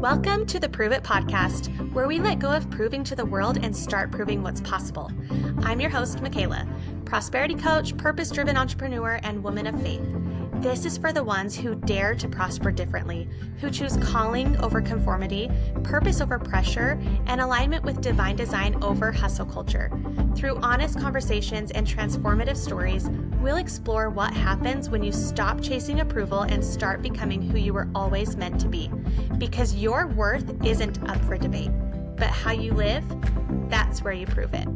Welcome to the Prove It podcast, where we let go of proving to the world and start proving what's possible. I'm your host, Michaela, prosperity coach, purpose-driven entrepreneur, and woman of faith. This is for the ones who dare to prosper differently, who choose calling over conformity, purpose over pressure, and alignment with divine design over hustle culture. Through honest conversations and transformative stories, we'll explore what happens when you stop chasing approval and start becoming who you were always meant to be. Because your worth isn't up for debate, but how you live, that's where you prove it.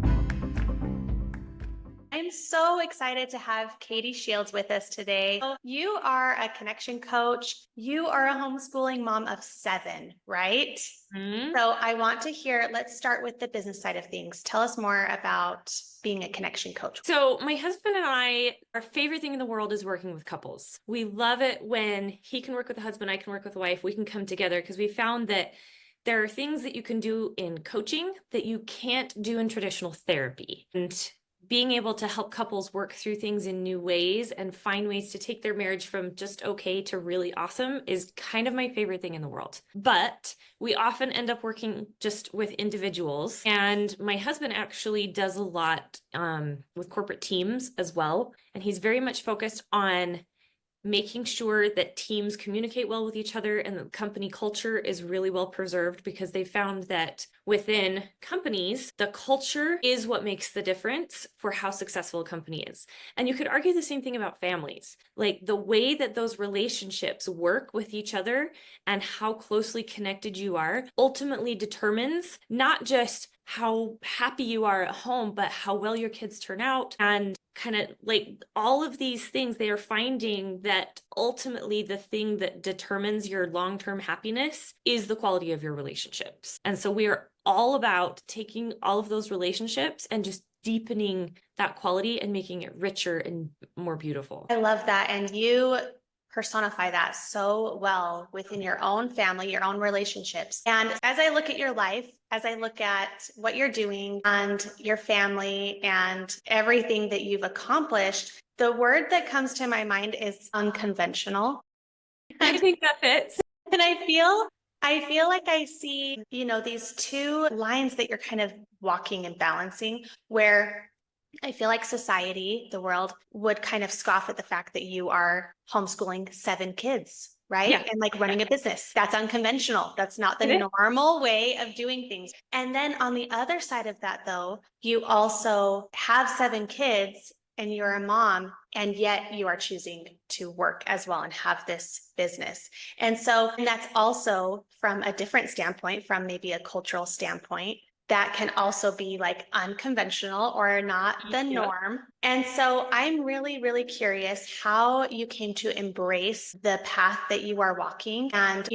I'm so excited to have Katie Shields with us today. You are a connection coach. You are a homeschooling mom of 7, right? Mm-hmm. So I want to hear, let's start with the business side of things. Tell us more about being a connection coach. So my husband and I, our favorite thing in the world is working with couples. We love it when he can work with a husband, I can work with a wife, we can come together because we found that there are things that you can do in coaching that you can't do in traditional therapy. And being able to help couples work through things in new ways and find ways to take their marriage from just okay to really awesome is kind of my favorite thing in the world. But we often end up working just with individuals. And my husband actually does a lot with corporate teams as well. And he's very much focused on making sure that teams communicate well with each other and the company culture is really well preserved, because they found that within companies, the culture is what makes the difference for how successful a company is. And you could argue the same thing about families. Like the way that those relationships work with each other and how closely connected you are ultimately determines not just how happy you are at home, but how well your kids turn out, and kind of like all of these things. They are finding that ultimately the thing that determines your long-term happiness is the quality of your relationships. And so we are all about taking all of those relationships and just deepening that quality and making it richer and more beautiful. I love that. And you personify that so well within your own family, your own relationships. And as I look at your life, as I look at what you're doing and your family and everything that you've accomplished, the word that comes to my mind is unconventional. I think that fits. And I feel like I see, these two lines that you're kind of walking and balancing, where I feel like society, the world, would kind of scoff at the fact that you are homeschooling 7 kids, right? Yeah. And like running a business. That's unconventional. That's not the normal way of doing things. And then on the other side of that, though, you also have 7 kids and you're a mom, and yet you are choosing to work as well and have this business. And that's also from a different standpoint, from maybe a cultural standpoint, that can also be like unconventional or not the norm. And so I'm really, really curious how you came to embrace the path that you are walking. And,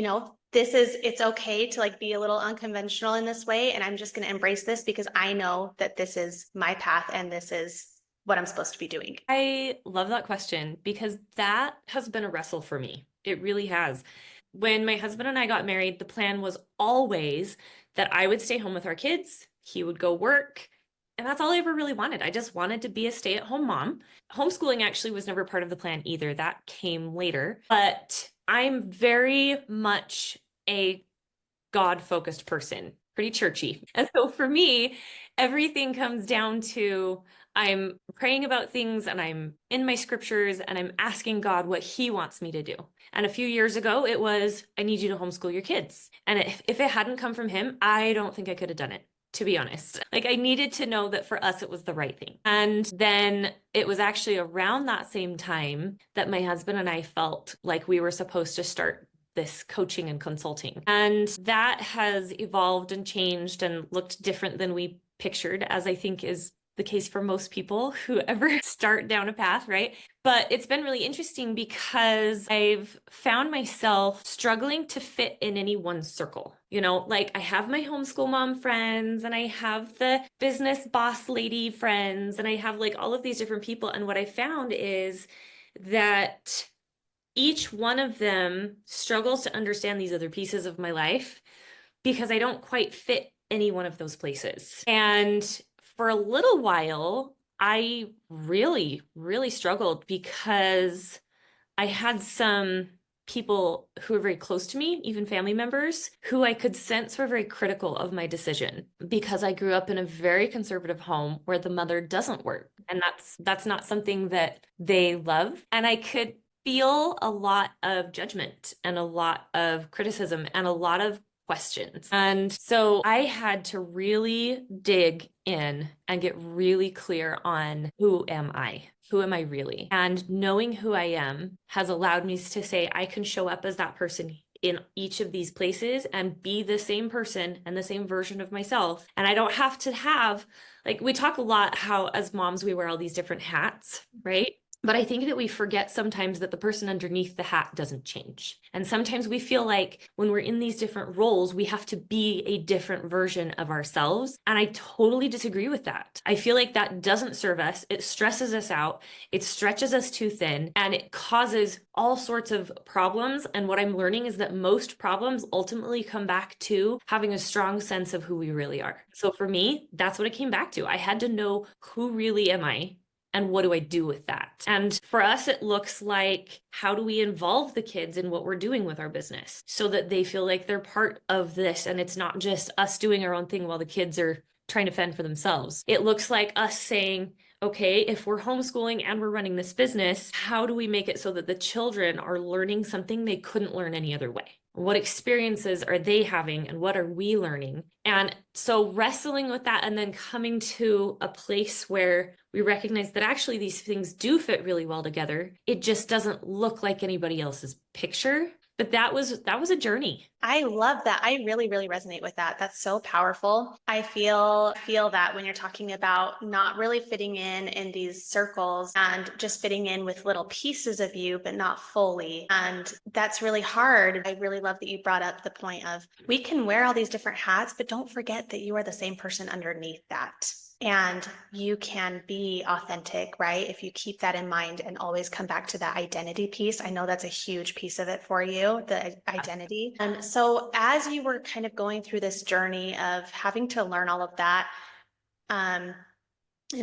it's okay to like be a little unconventional in this way. And I'm just going to embrace this because I know that this is my path and this is what I'm supposed to be doing. I love that question because that has been a wrestle for me. It really has. When my husband and I got married, the plan was always that I would stay home with our kids, he would go work, and that's all I ever really wanted. I just wanted to be a stay-at-home mom. Homeschooling actually was never part of the plan either. That came later. But I'm very much a God-focused person, pretty churchy. And so for me, everything comes down to I'm praying about things and I'm in my scriptures and I'm asking God what he wants me to do. And a few years ago, it was, I need you to homeschool your kids. And if it hadn't come from him, I don't think I could have done it, to be honest. Like I needed to know that for us, it was the right thing. And then it was actually around that same time that my husband and I felt like we were supposed to start this coaching and consulting. And that has evolved and changed and looked different than we pictured, as I think is the case for most people who ever start down a path, right? But it's been really interesting because I've found myself struggling to fit in any one circle. Like I have my homeschool mom friends and I have the business boss lady friends and I have like all of these different people. And what I found is that each one of them struggles to understand these other pieces of my life because I don't quite fit any one of those places. And for a little while, I really, really struggled because I had some people who are very close to me, even family members, who I could sense were very critical of my decision because I grew up in a very conservative home where the mother doesn't work. And that's not something that they love. And I could feel a lot of judgment and a lot of criticism and a lot of questions. And so I had to really dig in and get really clear on who am I? Who am I really? And knowing who I am has allowed me to say I can show up as that person in each of these places and be the same person and the same version of myself. And I don't have to have, like, we talk a lot how as moms we wear all these different hats, right? But I think that we forget sometimes that the person underneath the hat doesn't change. And sometimes we feel like when we're in these different roles, we have to be a different version of ourselves. And I totally disagree with that. I feel like that doesn't serve us. It stresses us out. It stretches us too thin and it causes all sorts of problems. And what I'm learning is that most problems ultimately come back to having a strong sense of who we really are. So for me, that's what it came back to. I had to know who really am I? And what do I do with that? And for us, it looks like how do we involve the kids in what we're doing with our business so that they feel like they're part of this and it's not just us doing our own thing while the kids are trying to fend for themselves. It looks like us saying, okay, if we're homeschooling and we're running this business, how do we make it so that the children are learning something they couldn't learn any other way? What experiences are they having and what are we learning? And so wrestling with that and then coming to a place where we recognize that actually these things do fit really well together. It just doesn't look like anybody else's picture. But that was a journey. I love that. I really, really resonate with that. That's so powerful. I feel that when you're talking about not really fitting in these circles and just fitting in with little pieces of you, but not fully. And that's really hard. I really love that you brought up the point of we can wear all these different hats, but don't forget that you are the same person underneath that. And you can be authentic, right? If you keep that in mind and always come back to that identity piece. I know that's a huge piece of it for you, the identity. And so as you were kind of going through this journey of having to learn all of that, and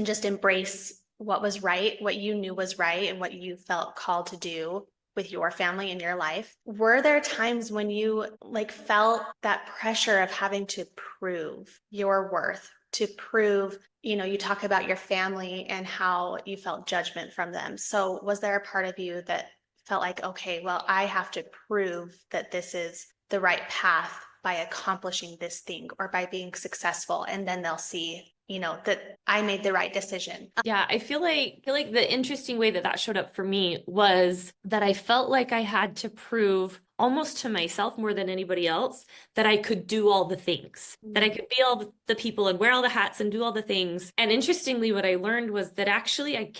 just embrace what was right, what you knew was right, and what you felt called to do with your family and your life, were there times when you like felt that pressure of having to prove your worth, to prove, you talk about your family and how you felt judgment from them. So was there a part of you that felt like, okay, well, I have to prove that this is the right path by accomplishing this thing or by being successful, and then they'll see that I made the right decision? Yeah, I feel like the interesting way that showed up for me was that I felt like I had to prove almost to myself more than anybody else that I could do all the things, that I could be all the people and wear all the hats and do all the things. And interestingly, what I learned was that actually I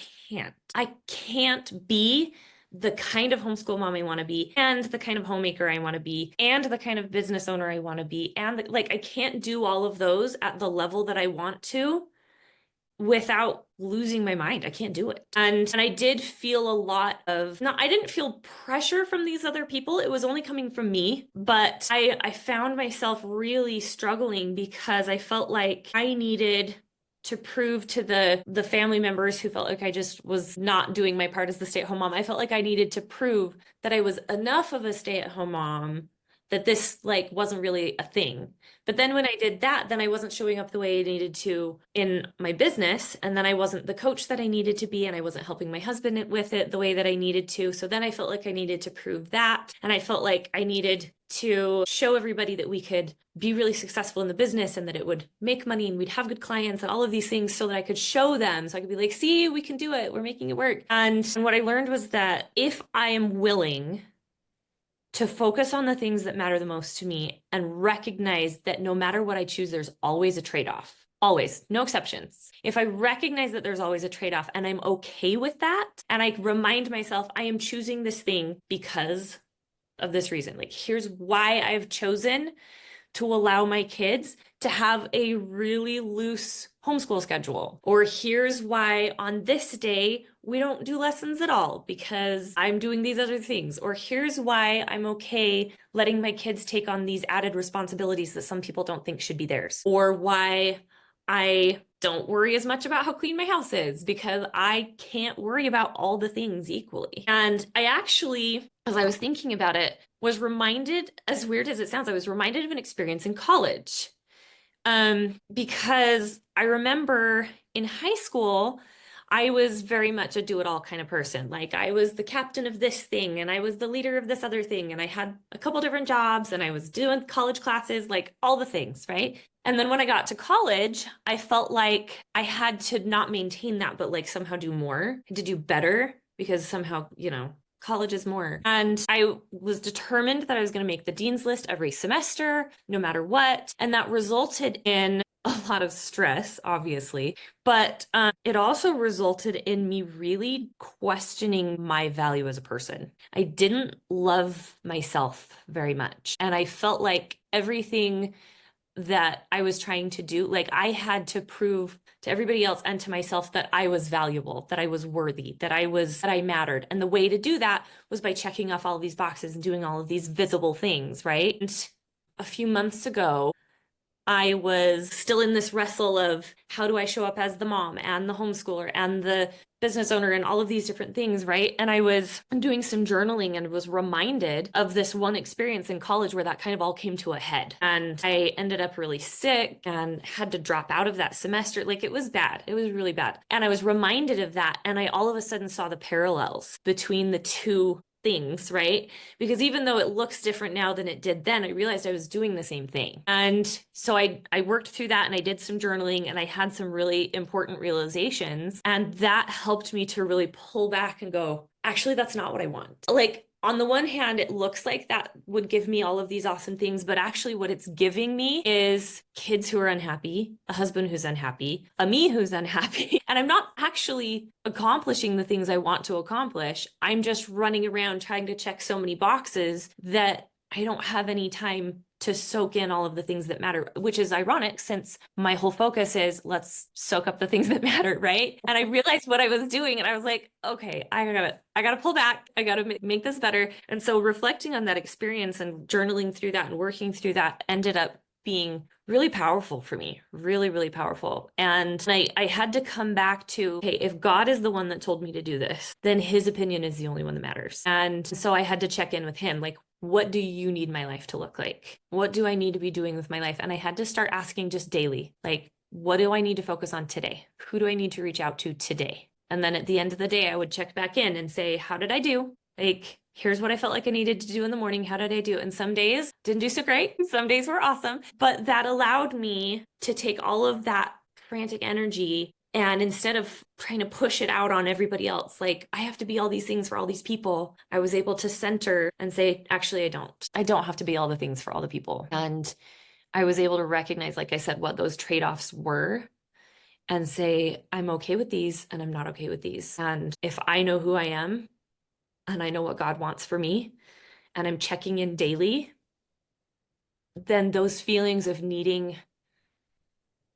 can't be the kind of homeschool mom I want to be and the kind of homemaker I want to be and the kind of business owner I want to be. And I can't do all of those at the level that I want to without losing my mind. I can't do it. And I did feel a lot of, no, I didn't feel pressure from these other people. It was only coming from me, but I found myself really struggling because I felt like I needed to prove to the family members who felt like I just was not doing my part as the stay-at-home mom. I felt like I needed to prove that I was enough of a stay-at-home mom that this wasn't really a thing. But then when I did that, then I wasn't showing up the way I needed to in my business. And then I wasn't the coach that I needed to be. And I wasn't helping my husband with it the way that I needed to. So then I felt like I needed to prove that. And I felt like I needed to show everybody that we could be really successful in the business and that it would make money and we'd have good clients and all of these things so that I could show them. So I could be like, see, we can do it. We're making it work. And what I learned was that if I am willing to focus on the things that matter the most to me and recognize that no matter what I choose, there's always a trade-off. Always, no exceptions. If I recognize that there's always a trade-off and I'm okay with that, and I remind myself I am choosing this thing because of this reason. Here's why I've chosen to allow my kids to have a really loose homeschool schedule. Or here's why on this day, we don't do lessons at all because I'm doing these other things. Or here's why I'm okay letting my kids take on these added responsibilities that some people don't think should be theirs. Or why I don't worry as much about how clean my house is because I can't worry about all the things equally. And I actually, as I was thinking about it, was reminded, as weird as it sounds, I was reminded of an experience in college. Because I remember in high school, I was very much a do-it-all kind of person. Like I was the captain of this thing and I was the leader of this other thing. And I had a couple different jobs and I was doing college classes, like all the things, right? And then when I got to college, I felt like I had to not maintain that, but like somehow do more, to do better because somehow, college is more. And I was determined that I was going to make the dean's list every semester, no matter what. And that resulted in a lot of stress, obviously, but it also resulted in me really questioning my value as a person. I didn't love myself very much. And I felt like everything that I was trying to do, like I had to prove to everybody else and to myself that I was valuable, that I was worthy, that I mattered. And the way to do that was by checking off all of these boxes and doing all of these visible things, right? And a few months ago, I was still in this wrestle of how do I show up as the mom and the homeschooler and the business owner and all of these different things, right? And I was doing some journaling and was reminded of this one experience in college where that kind of all came to a head. And I ended up really sick and had to drop out of that semester. Like it was bad. It was really bad. And I was reminded of that. And I all of a sudden saw the parallels between the two things, right? Because even though it looks different now than it did then, I realized I was doing the same thing. And so I worked through that and I did some journaling and I had some really important realizations. And that helped me to really pull back and go, actually, that's not what I want. Like, on the one hand, it looks like that would give me all of these awesome things, but actually what it's giving me is kids who are unhappy, a husband who's unhappy, a me who's unhappy, and I'm not actually accomplishing the things I want to accomplish. I'm just running around trying to check so many boxes that I don't have any time to soak in all of the things that matter, which is ironic since my whole focus is let's soak up the things that matter, right? And I realized what I was doing and I was like, okay, I gotta pull back. I gotta make this better. And so reflecting on that experience and journaling through that and working through that ended up being really powerful for me, really, really powerful. And I had to come back to, hey, if God is the one that told me to do this, then his opinion is the only one that matters. And so I had to check in with him, like, what do you need my life to look like? What do I need to be doing with my life? And I had to start asking just daily, like, what do I need to focus on today? Who do I need to reach out to today? And then at the end of the day, I would check back in and say, how did I do? Like, here's what I felt like I needed to do in the morning. How did I do? And some days didn't do so great. Some days were awesome. But that allowed me to take all of that frantic energy and instead of trying to push it out on everybody else, like I have to be all these things for all these people, I was able to center and say, actually, I don't. I don't have to be all the things for all the people. And I was able to recognize, like I said, what those trade-offs were and say, I'm okay with these and I'm not okay with these. And if I know who I am and I know what God wants for me and I'm checking in daily, then those feelings of needing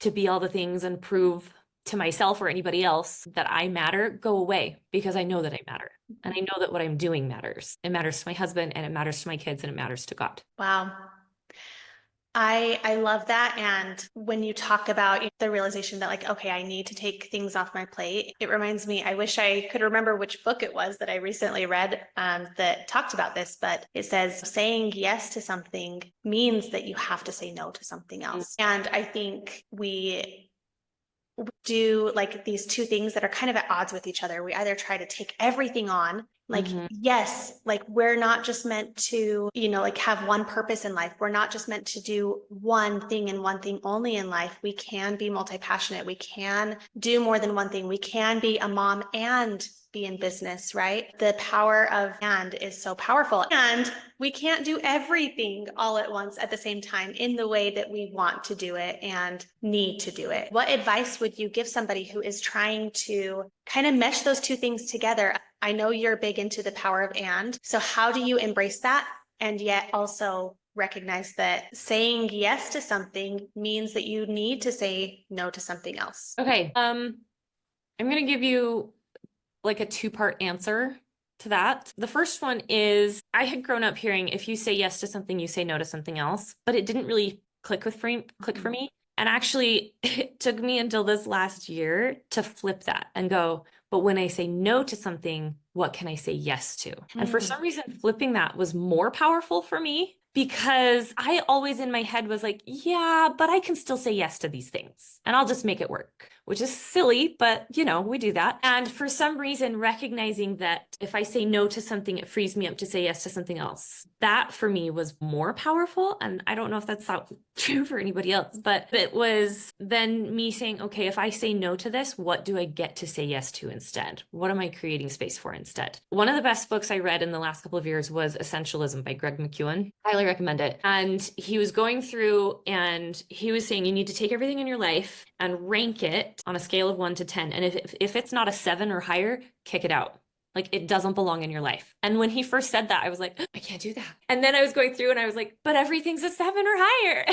to be all the things and prove to myself or anybody else that I matter go away because I know that I matter. And I know that what I'm doing matters. It matters to my husband and it matters to my kids and it matters to God. Wow. I love that. And when you talk about the realization that like, okay, I need to take things off my plate, it reminds me, I wish I could remember which book it was that I recently read that talked about this, but it says saying yes to something means that you have to say no to something else. And I think we do like these two things that are kind of at odds with each other. We either try to take everything on, like, yes, like we're not just meant to, like have one purpose in life. We're not just meant to do one thing and one thing only in life. We can be multi-passionate. We can do more than one thing. We can be a mom and be in business, right? The power of and is so powerful. And we can't do everything all at once at the same time in the way that we want to do it and need to do it. What advice would you give somebody who is trying to kind of mesh those two things together? I know you're big into the power of and. So how do you embrace that and yet also recognize that saying yes to something means that you need to say no to something else? Okay. I'm going to give you like a two-part answer to that. The first one is I had grown up hearing if you say yes to something, you say no to something else, but it didn't really click for me. And actually, it took me until this last year to flip that and go, but when I say no to something, what can I say yes to? And for some reason, flipping that was more powerful for me because I always in my head was like, yeah, but I can still say yes to these things and I'll just make it work, which is silly, but we do that. And for some reason, recognizing that if I say no to something, it frees me up to say yes to something else. That for me was more powerful. And I don't know if that's true for anybody else, but it was then me saying, okay, if I say no to this, what do I get to say yes to instead? What am I creating space for instead? One of the best books I read in the last couple of years was Essentialism by Greg McKeown. Highly recommend it. And he was going through and he was saying you need to take everything in your life and rank it on a scale of 1 to 10. And if it's not a 7 or higher, kick it out. Like it doesn't belong in your life. And when he first said that, I was like, I can't do that. And then I was going through and I was like, but everything's a 7 or higher.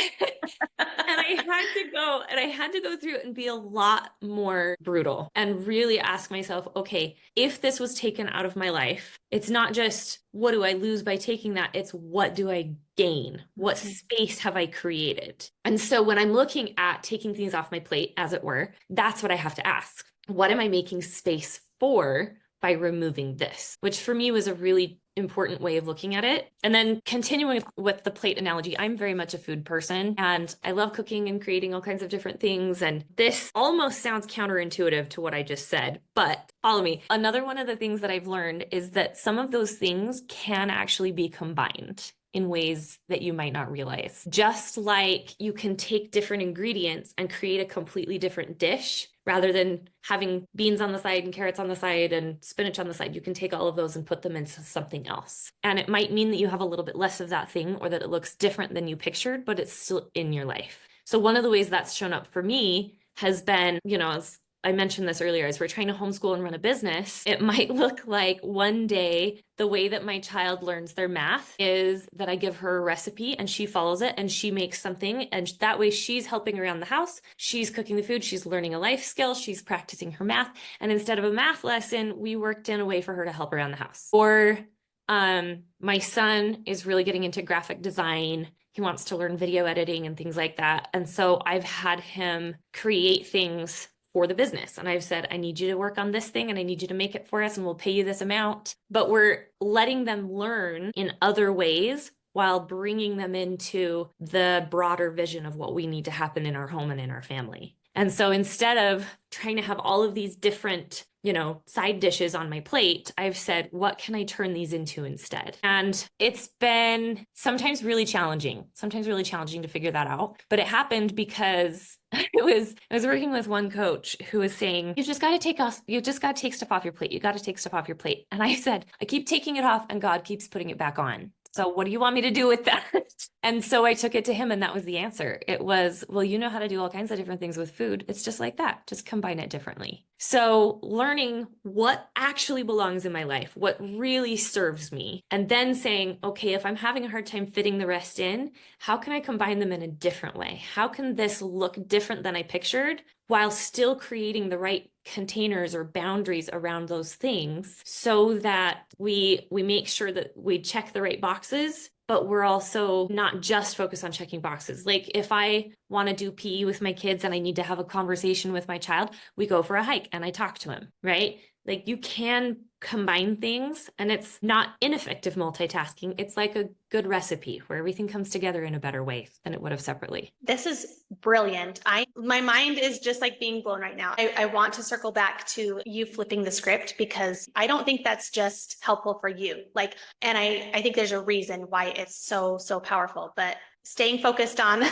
And I had to go through it and be a lot more brutal and really ask myself, okay, if this was taken out of my life, it's not just what do I lose by taking that? It's what do I gain? What space have I created? And so when I'm looking at taking things off my plate, as it were, that's what I have to ask. What am I making space for by removing this? Which for me was a really important way of looking at it. And then continuing with the plate analogy, I'm very much a food person and I love cooking and creating all kinds of different things. And this almost sounds counterintuitive to what I just said, but follow me. Another one of the things that I've learned is that some of those things can actually be combined in ways that you might not realize. Just like you can take different ingredients and create a completely different dish rather than having beans on the side and carrots on the side and spinach on the side, you can take all of those and put them into something else. And it might mean that you have a little bit less of that thing or that it looks different than you pictured, but it's still in your life. So one of the ways that's shown up for me has been, as I mentioned this earlier, as we're trying to homeschool and run a business, it might look like one day the way that my child learns their math is that I give her a recipe and she follows it and she makes something. And that way she's helping around the house. She's cooking the food. She's learning a life skill. She's practicing her math. And instead of a math lesson, we worked in a way for her to help around the house. Or my son is really getting into graphic design. He wants to learn video editing and things like that. And so I've had him create things for the business. And I've said, I need you to work on this thing and I need you to make it for us and we'll pay you this amount. But we're letting them learn in other ways while bringing them into the broader vision of what we need to happen in our home and in our family. And so instead of trying to have all of these different, side dishes on my plate, I've said, what can I turn these into instead? And it's been sometimes really challenging to figure that out. But it happened because I was working with one coach who was saying, you just got to take stuff off your plate. You got to take stuff off your plate. And I said, I keep taking it off and God keeps putting it back on. So what do you want me to do with that? And so I took it to him and that was the answer. It was, well, you know how to do all kinds of different things with food. It's just like that. Just combine it differently. So learning what actually belongs in my life, what really serves me, and then saying, okay, if I'm having a hard time fitting the rest in, how can I combine them in a different way? How can this look different than I pictured while still creating the right containers or boundaries around those things so that we make sure that we check the right boxes, but we're also not just focused on checking boxes. Like if I want to do PE with my kids and I need to have a conversation with my child, we go for a hike and I talk to him, right? Like you can combine things and it's not ineffective multitasking. It's like a good recipe where everything comes together in a better way than it would have separately. This is brilliant. My mind is just like being blown right now. I want to circle back to you flipping the script because I don't think that's just helpful for you. And I think there's a reason why it's so powerful, but staying focused on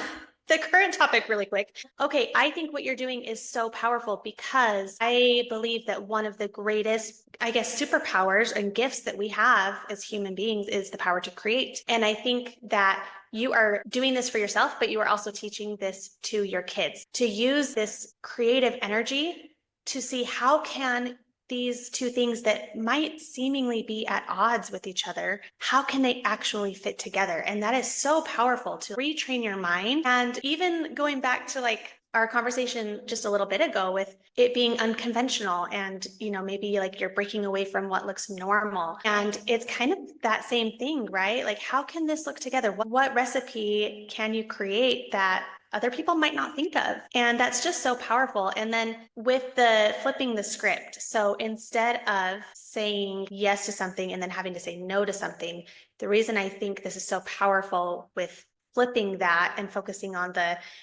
the current topic really quick. Okay, I think what you're doing is so powerful because I believe that one of the greatest, superpowers and gifts that we have as human beings is the power to create. And I think that you are doing this for yourself, but you are also teaching this to your kids to use this creative energy to see how can these two things that might seemingly be at odds with each other, how can they actually fit together? And that is so powerful to retrain your mind. And even going back to our conversation just a little bit ago with it being unconventional and, maybe you're breaking away from what looks normal. And it's kind of that same thing, right? How can this look together? What recipe can you create that other people might not think of. And that's just so powerful. And then with the flipping the script, so instead of saying yes to something and then having to say no to something, the reason I think this is so powerful with flipping that and focusing on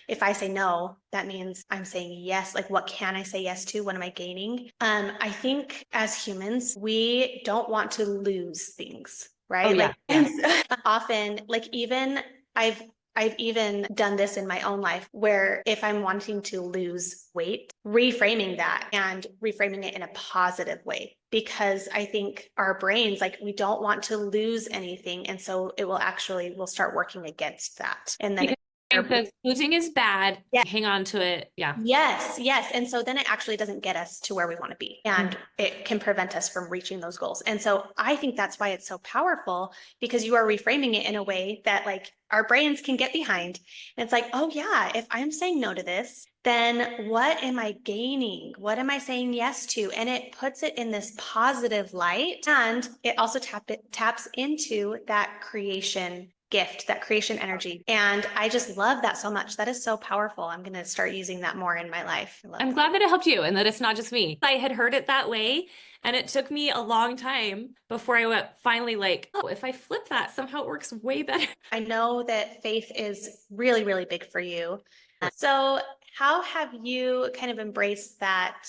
if I say no, that means I'm saying yes. Like, what can I say yes to? What am I gaining? I think as humans, we don't want to lose things, right? Oh, yeah. Like, Yeah. often, like, even I've even done this in my own life where if I'm wanting to lose weight, reframing that and reframing it in a positive way, because I think our brains, like, we don't want to lose anything. And so we'll start working against that. And then Because it says losing is bad. Yeah. Hang on to it. Yeah. Yes, yes. And so then it actually doesn't get us to where we want to be, and it can prevent us from reaching those goals. And so I think that's why it's so powerful, because you are reframing it in a way that, like, our brains can get behind. And it's like, oh yeah, if I'm saying no to this, then what am I gaining? What am I saying yes to? And it puts it in this positive light, and it also taps into that creation gift, that creation energy. And I just love that so much. That is so powerful. I'm going to start using that more in my life. I'm glad that it helped you and that it's not just me. I had heard it that way, and it took me a long time before I went finally like, oh, if I flip that, somehow it works way better. I know that faith is really, really big for you. So how have you kind of embraced that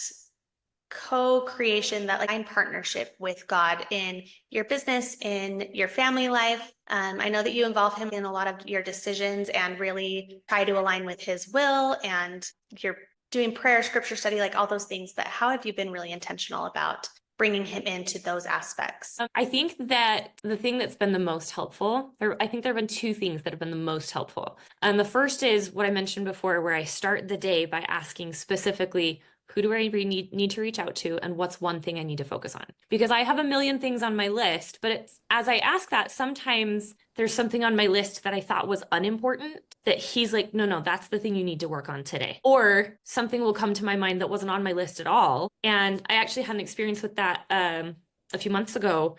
co-creation, that, like, in partnership with God in your business, in your family life? I know that you involve him in a lot of your decisions and really try to align with his will, and you're doing prayer, scripture study, like all those things. But how have you been really intentional about bringing him into those aspects? I think that the thing that's been the most helpful, or I think there have been two things that have been the most helpful. And the first is what I mentioned before, where I start the day by asking specifically, who do I need to reach out to, and what's one thing I need to focus on? Because I have a million things on my list, but it's as I ask that, sometimes there's something on my list that I thought was unimportant that he's like, no, that's the thing you need to work on today. Or something will come to my mind that wasn't on my list at all. And I actually had an experience with that a few months ago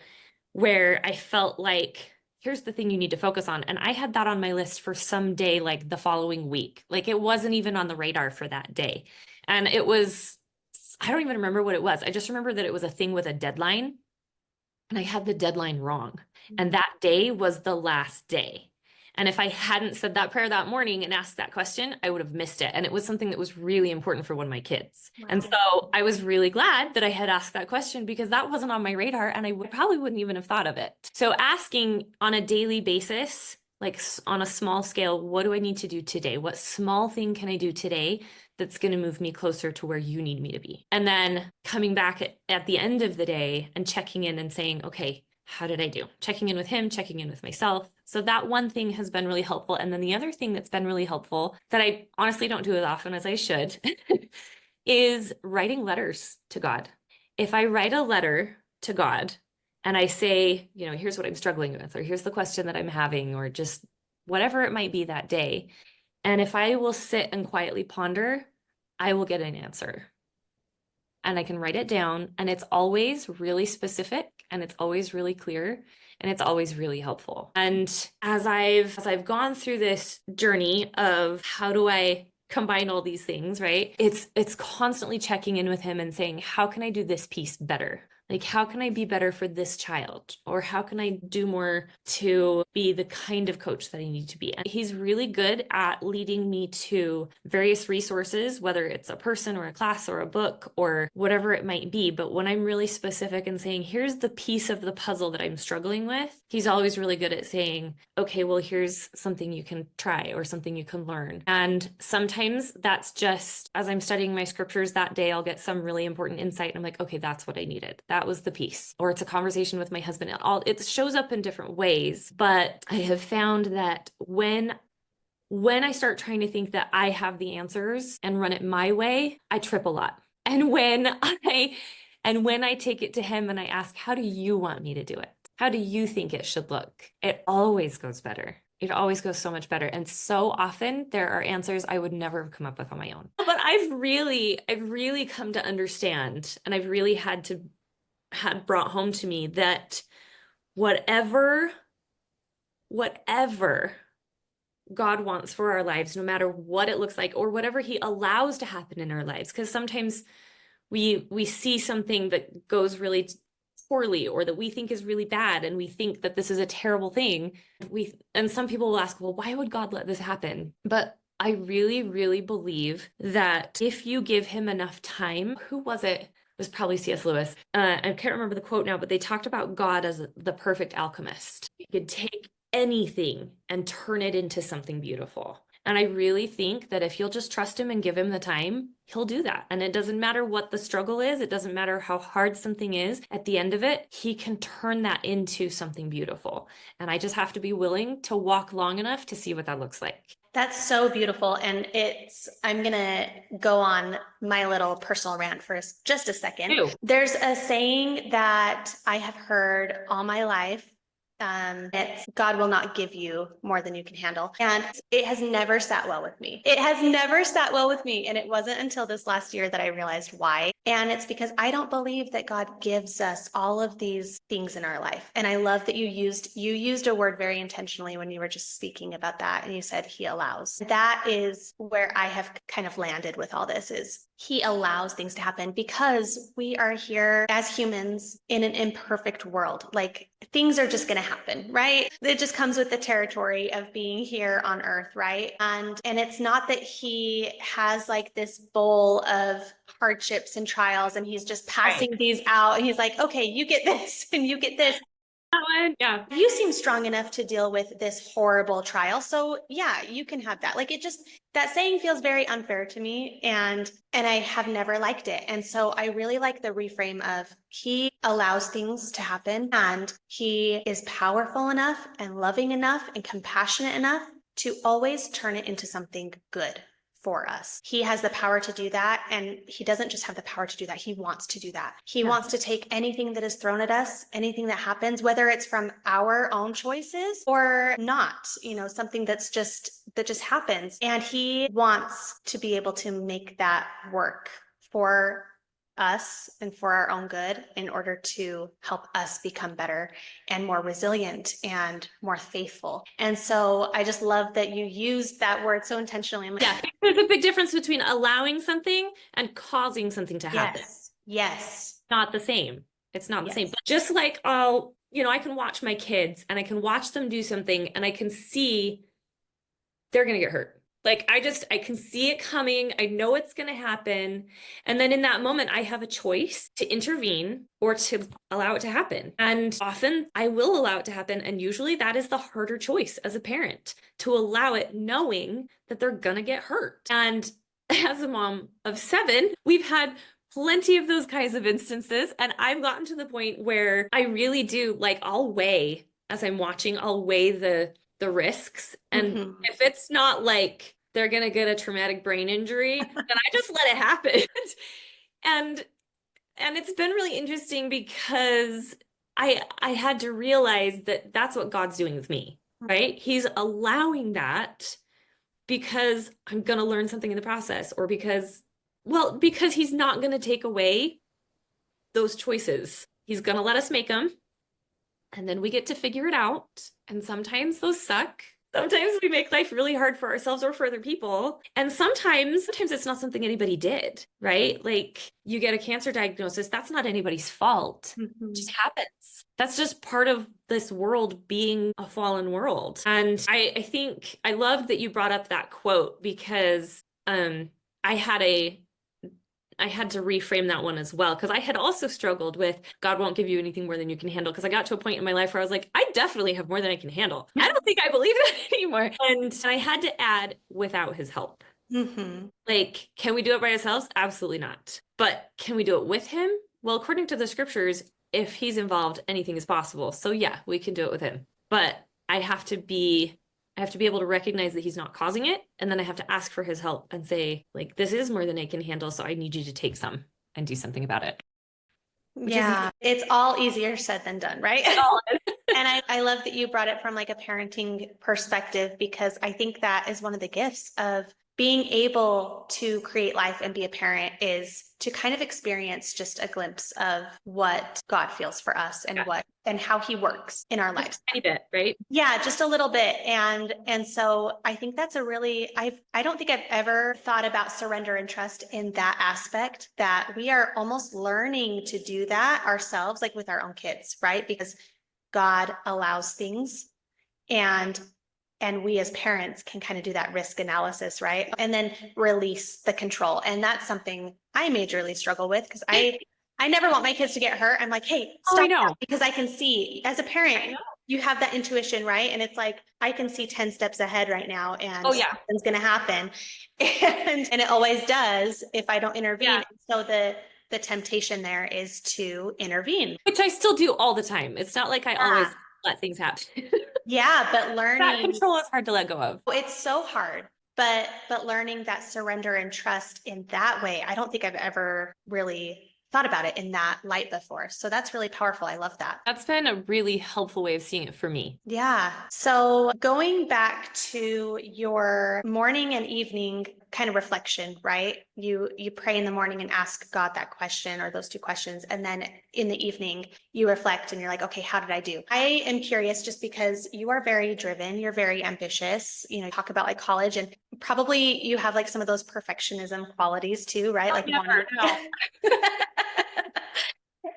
where I felt like, here's the thing you need to focus on. And I had that on my list for some day, like the following week. Like it wasn't even on the radar for that day. And it was, I don't even remember what it was. I just remember that it was a thing with a deadline, and I had the deadline wrong. And that day was the last day. And if I hadn't said that prayer that morning and asked that question, I would have missed it. And it was something that was really important for one of my kids. Wow. And so I was really glad that I had asked that question, because that wasn't on my radar and I probably wouldn't even have thought of it. So asking on a daily basis, like on a small scale, what do I need to do today? What small thing can I do today that's going to move me closer to where you need me to be? And then coming back at the end of the day and checking in and saying, okay, how did I do? Checking in with him, checking in with myself. So that one thing has been really helpful. And then the other thing that's been really helpful that I honestly don't do as often as I should is writing letters to God. If I write a letter to God and I say, here's what I'm struggling with, or here's the question that I'm having, or just whatever it might be that day. And if I will sit and quietly ponder, I will get an answer. And I can write it down, and it's always really specific, and it's always really clear, and it's always really helpful. And as I've gone through this journey of how do I combine all these things, right? It's constantly checking in with him and saying, how can I do this piece better? Like, how can I be better for this child? Or how can I do more to be the kind of coach that I need to be? And he's really good at leading me to various resources, whether it's a person or a class or a book or whatever it might be. But when I'm really specific and saying, here's the piece of the puzzle that I'm struggling with, he's always really good at saying, okay, well, here's something you can try or something you can learn. And sometimes that's just, as I'm studying my scriptures that day, I'll get some really important insight. And I'm like, okay, that's what I needed. That was the piece. Or it's a conversation with my husband. It shows up in different ways. But I have found that when I start trying to think that I have the answers and run it my way, I trip a lot. And when I take it to him and I ask, how do you want me to do it? How do you think it should look? It always goes better. It always goes so much better. And so often there are answers I would never have come up with on my own. But I've really come to understand, and I've really had brought home to me that whatever God wants for our lives, no matter what it looks like or whatever he allows to happen in our lives. Because sometimes we see something that goes really poorly or that we think is really bad and we think that this is a terrible thing. And some people will ask, well, why would God let this happen? But I really, really believe that if you give him enough time, who was it? It was probably C.S. Lewis. I can't remember the quote now, but they talked about God as the perfect alchemist. He could take anything and turn it into something beautiful. And I really think that if you'll just trust him and give him the time, he'll do that. And it doesn't matter what the struggle is. It doesn't matter how hard something is. At the end of it, he can turn that into something beautiful. And I just have to be willing to walk long enough to see what that looks like. That's so beautiful. And I'm going to go on my little personal rant for just a second. Ew. There's a saying that I have heard all my life. It's God will not give you more than you can handle. And it has never sat well with me. It has never sat well with me. And it wasn't until this last year that I realized why. And it's because I don't believe that God gives us all of these things in our life. And I love that you used a word very intentionally when you were just speaking about that. And you said he allows. That is where I have kind of landed with all this is he allows things to happen because we are here as humans in an imperfect world. Like things are just going to happen, right? It just comes with the territory of being here on earth, right? And it's not that he has like this bowl of hardships and trials and he's just passing these out and he's like, okay, you get this and you get this. Yeah. You seem strong enough to deal with this horrible trial. So yeah, you can have that. Like that saying feels very unfair to me and I have never liked it. And so I really like the reframe of he allows things to happen and he is powerful enough and loving enough and compassionate enough to always turn it into something good for us. He has the power to do that. And he doesn't just have the power to do that. He wants to do that. He wants to take anything that is thrown at us, anything that happens, whether it's from our own choices or not, something that just happens. And he wants to be able to make that work for us and for our own good in order to help us become better and more resilient and more faithful. And so I just love that you used that word so intentionally. Yeah, there's a big difference between allowing something and causing something to happen. Yes. Not the same. It's not the same. But just like I can watch my kids and I can watch them do something and I can see they're going to get hurt. Like I can see it coming. I know it's going to happen. And then in that moment, I have a choice to intervene or to allow it to happen. And often I will allow it to happen. And usually that is the harder choice as a parent, to allow it knowing that they're going to get hurt. And as a mom of 7, we've had plenty of those kinds of instances. And I've gotten to the point where I really do, like, I'll weigh the risks. And if it's not like they're going to get a traumatic brain injury, then I just let it happen. And it's been really interesting because I had to realize that that's what God's doing with me, right? He's allowing that because I'm going to learn something in the process, or because he's not going to take away those choices. He's going to let us make them. And then we get to figure it out. And sometimes those suck. Sometimes we make life really hard for ourselves or for other people. And sometimes it's not something anybody did, right? Like you get a cancer diagnosis, that's not anybody's fault. It just happens. That's just part of this world being a fallen world. And I think I loved that you brought up that quote because I had to reframe that one as well, because I had also struggled with God won't give you anything more than you can handle. Because I got to a point in my life where I was like, I definitely have more than I can handle. I don't think I believe that anymore. And I had to add without his help. Like, can we do it by ourselves? Absolutely not. But can we do it with him? Well, according to the scriptures, if he's involved, anything is possible. So yeah, we can do it with him. But I have to be able to recognize that he's not causing it. And then I have to ask for his help and say, like, this is more than I can handle. So I need you to take some and do something about it. It's all easier said than done, right? And I love that you brought it from like a parenting perspective, because I think that is one of the gifts of being able to create life and be a parent is to kind of experience just a glimpse of what God feels for us and how he works in our lives. Just a tiny bit, right? Yeah, just a little bit. And so I think that's a really, I don't think I've ever thought about surrender and trust in that aspect, that we are almost learning to do that ourselves, like with our own kids, right? Because God allows things, and we as parents can kind of do that risk analysis, right? And then release the control. And that's something I majorly struggle with, because I never want my kids to get hurt. I'm like, hey, Oh, I stop know. that, because I can see as a I parent, know. you have that intuition, right? And it's like, I can see 10 steps ahead right now, and Oh, yeah. something's going to happen. And it always does if I don't intervene. Yeah. So the temptation there is to intervene. Which I still do all the time. It's not like I always Yeah. let things happen. Yeah, but That learning, control is hard to let go of. it's so hard. But learning that surrender and trust in that way, I don't think I've ever really thought about it in that light before. So that's really powerful. I love that. That's been a really helpful way of seeing it for me. Yeah. So going back to your morning and evening kind of reflection, right? You pray in the morning and ask God that question, or those two questions, and then in the evening you reflect and you're like, okay, how did I do? I am curious, just because you are very driven, you're very ambitious, talk about like college, and probably you have like some of those perfectionism qualities too, right? Like Never, no.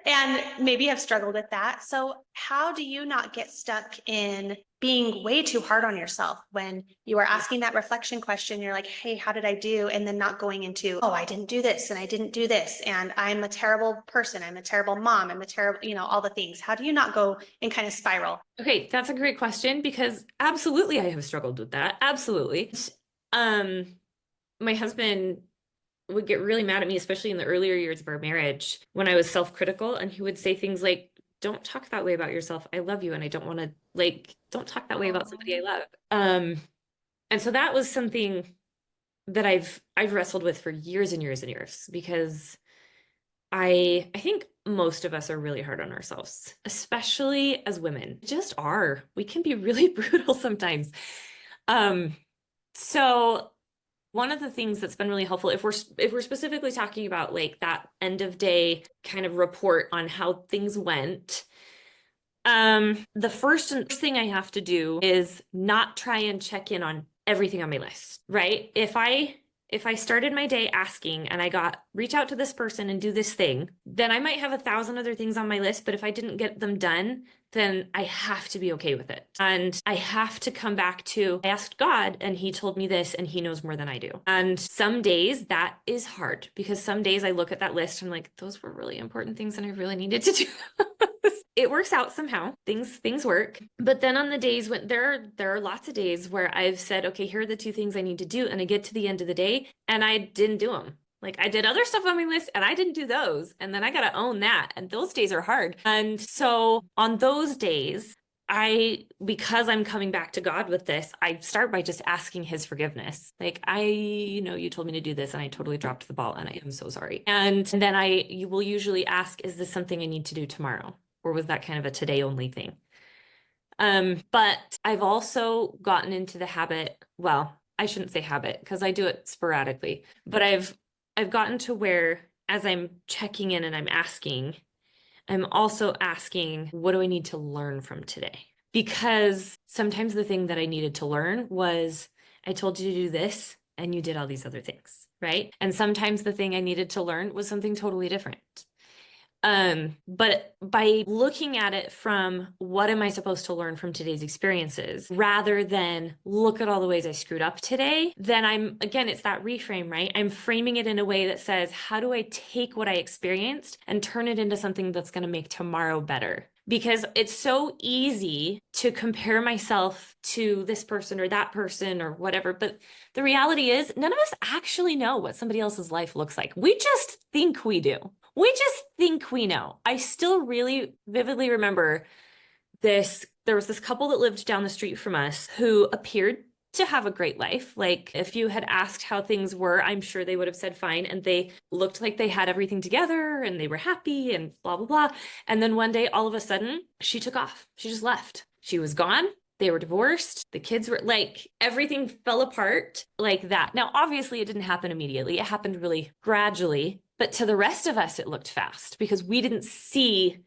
and maybe have struggled with that. So how do you not get stuck in being way too hard on yourself when you are asking that reflection question? You're like, hey, how did I do? And then not going into, oh, I didn't do this and I didn't do this, and I'm a terrible person, I'm a terrible mom, I'm a terrible, all the things. How do you not go and kind of spiral? Okay, that's a great question, because absolutely I have struggled with that. Absolutely. My husband would get really mad at me, especially in the earlier years of our marriage, when I was self-critical, and he would say things like, don't talk that way about yourself. I love you and I don't want to, don't talk that way about somebody I love. And so that was something that I've wrestled with for years and years and years, because I think most of us are really hard on ourselves, especially as women. We just are. We can be really brutal sometimes. So one of the things that's been really helpful, if we're specifically talking about like that end of day kind of report on how things went, the first thing I have to do is not try and check in on everything on my list, right? If I started my day asking and I got reach out to this person and do this thing, then I might have 1,000 other things on my list, but if I didn't get them done, then I have to be okay with it. And I have to come back to, I asked God and he told me this and he knows more than I do. And some days that is hard, because some days I look at that list and I'm like, those were really important things and I really needed to do. It works out somehow. Things work. But then on the days when there are lots of days where I've said, okay, here are the two things I need to do, and I get to the end of the day and I didn't do them. Like, I did other stuff on my list and I didn't do those. And then I got to own that. And those days are hard. And so on those days, because I'm coming back to God with this, I start by just asking his forgiveness. Like, you told me to do this and I totally dropped the ball and I am so sorry. And then you will usually ask, is this something I need to do tomorrow? Or was that kind of a today only thing? But I've also gotten into the habit, well, I shouldn't say habit because I do it sporadically, but I've gotten to where, as I'm checking in and I'm also asking, what do I need to learn from today? Because sometimes the thing that I needed to learn was, I told you to do this and you did all these other things, right? And sometimes the thing I needed to learn was something totally different. But by looking at it from what am I supposed to learn from today's experiences, rather than look at all the ways I screwed up today, then it's that reframe, right? I'm framing it in a way that says, how do I take what I experienced and turn it into something that's going to make tomorrow better? Because it's so easy to compare myself to this person or that person or whatever. But the reality is, none of us actually know what somebody else's life looks like. We just think we do. We just think we know. I still really vividly remember this. There was this couple that lived down the street from us who appeared to have a great life. Like, if you had asked how things were, I'm sure they would have said fine. And they looked like they had everything together and they were happy and blah, blah, blah. And then one day, all of a sudden, she took off. She just left. She was gone. They were divorced. The kids were like, everything fell apart like that. Now, obviously, it didn't happen immediately. It happened really gradually. But to the rest of us, it looked fast because we didn't see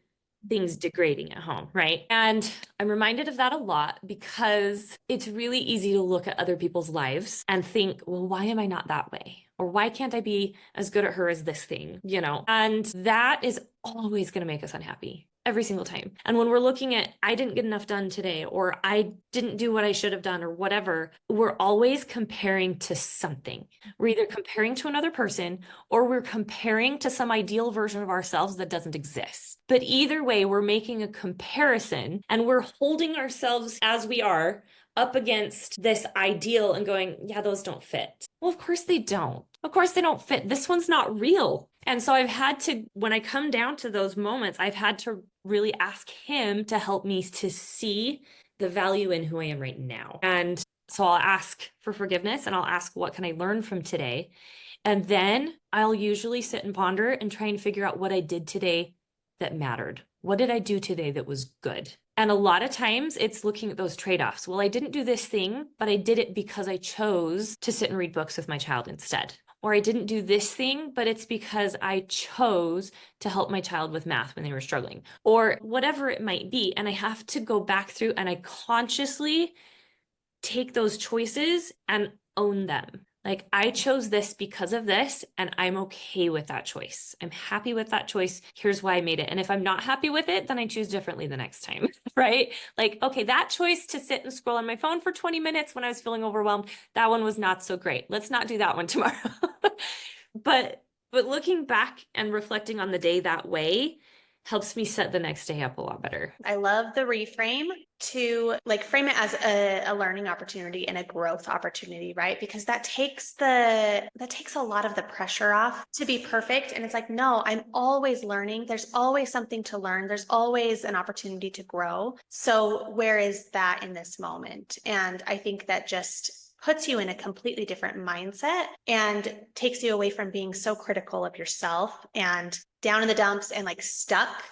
things degrading at home, right? And I'm reminded of that a lot because it's really easy to look at other people's lives and think, well, why am I not that way? Or why can't I be as good at her as this thing, you know? And that is always going to make us unhappy every single time. And when we're looking at, I didn't get enough done today, or I didn't do what I should have done, or whatever, we're always comparing to something. We're either comparing to another person or we're comparing to some ideal version of ourselves that doesn't exist. But either way, we're making a comparison and we're holding ourselves as we are up against this ideal and going, yeah, those don't fit. Well, of course they don't. Of course they don't fit. This one's not real. And so I've had to, when I come down to those moments, I've had to really ask him to help me to see the value in who I am right now. And so I'll ask for forgiveness and I'll ask, what can I learn from today? And then I'll usually sit and ponder and try and figure out what I did today that mattered. What did I do today that was good? And a lot of times it's looking at those trade-offs. Well, I didn't do this thing, but I did it because I chose to sit and read books with my child instead. Or I didn't do this thing, but it's because I chose to help my child with math when they were struggling, or whatever it might be. And I have to go back through and I consciously take those choices and own them. Like, I chose this because of this, and I'm okay with that choice. I'm happy with that choice. Here's why I made it. And if I'm not happy with it, then I choose differently the next time, right? Like, okay, that choice to sit and scroll on my phone for 20 minutes when I was feeling overwhelmed, that one was not so great. Let's not do that one tomorrow. But looking back and reflecting on the day that way helps me set the next day up a lot better. I love the reframe to like frame it as a learning opportunity and a growth opportunity, right? Because that takes a lot of the pressure off to be perfect. And it's like, no, I'm always learning. There's always something to learn. There's always an opportunity to grow. So where is that in this moment? And I think that just puts you in a completely different mindset and takes you away from being so critical of yourself and down in the dumps and like stuck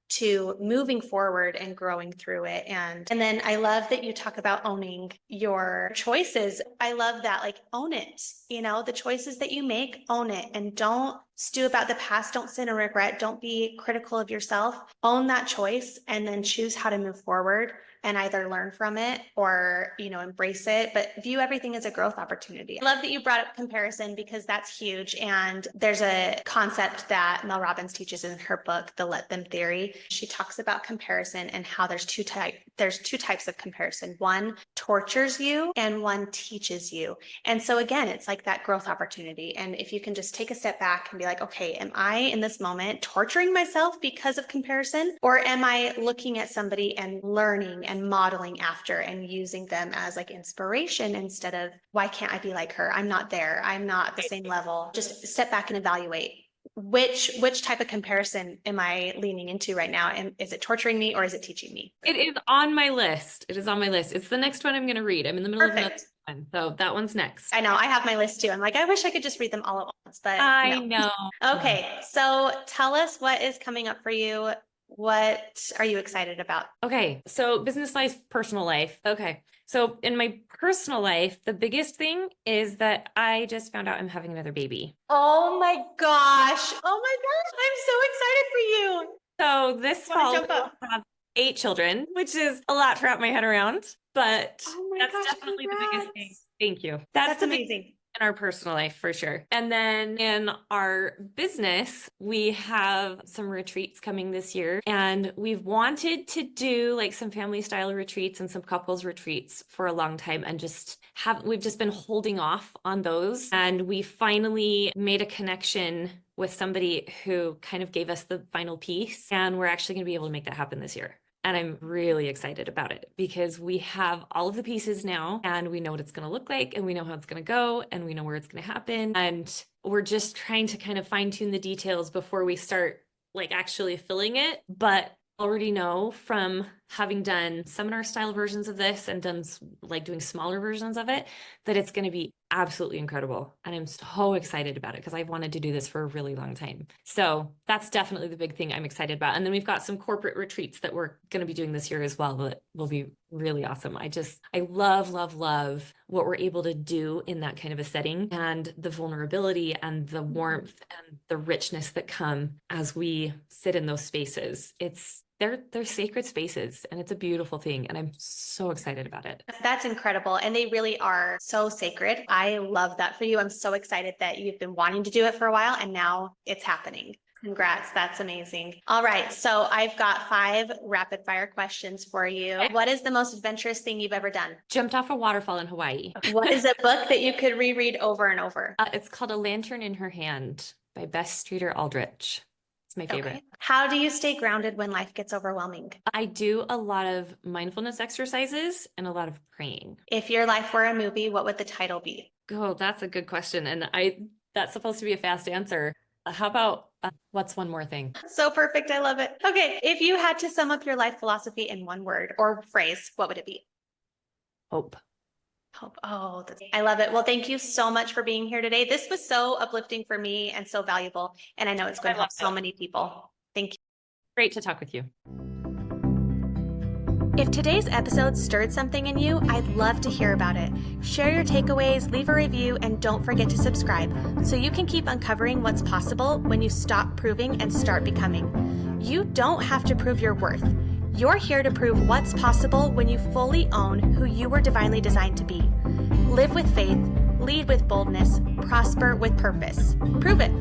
to moving forward and growing through it. And then I love that you talk about owning your choices. I love that, like, own it, the choices that you make, own it, and don't stew about the past. Don't sit in regret. Don't be critical of yourself. Own that choice and then choose how to move forward and either learn from it or, embrace it, but view everything as a growth opportunity. I love that you brought up comparison because that's huge. And there's a concept that Mel Robbins teaches in her book, The Let Them Theory. She talks about comparison and how there's two types of comparison. One tortures you and one teaches you. And so again, it's like that growth opportunity. And if you can just take a step back and be like, okay, am I in this moment torturing myself because of comparison? Or am I looking at somebody and learning and modeling after and using them as like inspiration instead of, why can't I be like her? I'm not there. I'm not at the same level. Just step back and evaluate. Which type of comparison am I leaning into right now? And is it torturing me or is it teaching me? It is on my list. It is on my list. It's the next one I'm going to read. I'm in the middle of another one, so that one's next. I know. I have my list too. I'm like, I wish I could just read them all at once, but I no. know. Okay, so tell us what is coming up for you. What are you excited about? Okay, so business life, personal life. Okay, so in my personal life, the biggest thing is that I just found out I'm having another baby. Oh my gosh. Oh my gosh. I'm so excited for you. So this fall, Jump up. we'll have 8 children, which is a lot to wrap my head around, but Oh my that's gosh, definitely the biggest thing. congrats. Thank you. That's amazing. In our personal life for sure. And then in our business, we have some retreats coming this year, and we've wanted to do like some family style retreats and some couples retreats for a long time, and we've just been holding off on those. And we finally made a connection with somebody who kind of gave us the final piece, and we're actually going to be able to make that happen this year. And I'm really excited about it because we have all of the pieces now and we know what it's going to look like and we know how it's going to go and we know where it's going to happen. And we're just trying to kind of fine tune the details before we start like actually filling it. But already know from having done seminar style versions of this and done like doing smaller versions of it that it's going to be absolutely incredible. And I'm so excited about it because I've wanted to do this for a really long time. So that's definitely the big thing I'm excited about. And then we've got some corporate retreats that we're going to be doing this year as well that will be really awesome. I love, love, love what we're able to do in that kind of a setting, and the vulnerability and the warmth and the richness that come as we sit in those spaces. They're sacred spaces, and it's a beautiful thing. And I'm so excited about it. That's incredible. And they really are so sacred. I love that for you. I'm so excited that you've been wanting to do it for a while and now it's happening. Congrats. That's amazing. All right. So I've got 5 rapid fire questions for you. What is the most adventurous thing you've ever done? Jumped off a waterfall in Hawaii. What is a book that you could reread over and over? It's called A Lantern in Her Hand by Bess Streeter Aldrich. It's my favorite. Okay. How do you stay grounded when life gets overwhelming? I do a lot of mindfulness exercises and a lot of praying. If your life were a movie, what would the title be? Oh, that's a good question. And that's supposed to be a fast answer. How about what's one more thing? So perfect. I love it. Okay. If you had to sum up your life philosophy in one word or phrase, what would it be? Hope. Hope. Oh, I love it. Well, thank you so much for being here today. This was so uplifting for me and so valuable. And I know it's going to help so many people. Thank you. Great to talk with you. If today's episode stirred something in you, I'd love to hear about it. Share your takeaways, leave a review, and don't forget to subscribe so you can keep uncovering what's possible when you stop proving and start becoming. You don't have to prove your worth. You're here to prove what's possible when you fully own who you were divinely designed to be. Live with faith, lead with boldness, prosper with purpose. Prove it.